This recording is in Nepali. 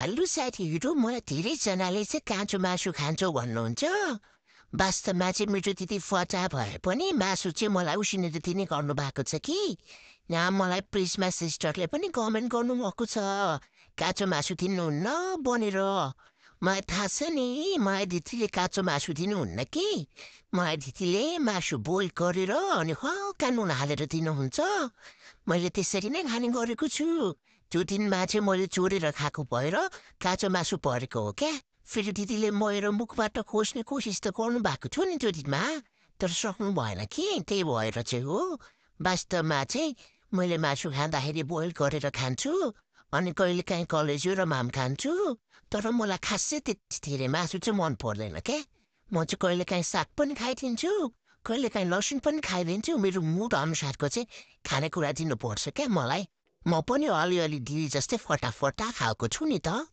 हेलो साथीहरू मलाई धेरैजनाले चाहिँ काँचो मासु खान्छौ भन्नुहुन्छ वास्तवमा चाहिँ मेरो त्यति फटा भए पनि मासु चाहिँ मलाई उसिनेर दिने गर्नुभएको छ कि यहाँ मलाई प्रिस्मा सिस्टरले पनि कमेन्ट गर्नुभएको छ काँचो मासु दिनुहुन्न बनेर मलाई थाहा छ नि मलाई दिदीले काँचो मासु दिनुहुन्न कि मलाई दिदीले मासु बोइल गरेर अनि हल्का नुन हालेर दिनुहुन्छ मैले त्यसरी नै खाने गरेको छु त्यो दिनमा चाहिँ मैले चोरेर खाएको भएर काँचो मासु परेको हो क्या फेरि दिदीले मेरो मुखबाट खोज्ने कोसिस त गर्नुभएको थियो नि त्यो दिनमा तर सक्नु भएन कि त्यही भएर चाहिँ हो वास्तवमा चाहिँ मैले मासु खाँदाखेरि बोइल गरेर खान्छु अनि कहिलेकाहीँ कलेजो र माम खान्छु तर मलाई खासै त्यति धेरै मासु चाहिँ मन पर्दैन क्या म चाहिँ कहिलेकाहीँ साग पनि खाइदिन्छु कहिलेकाहीँ लसुन पनि खाइदिन्छु मेरो मुड अनुसारको चाहिँ खानेकुरा दिनुपर्छ क्या मलाई म पनि अलिअलि दिदी जस्तै फटाफटा खाएको छु नि त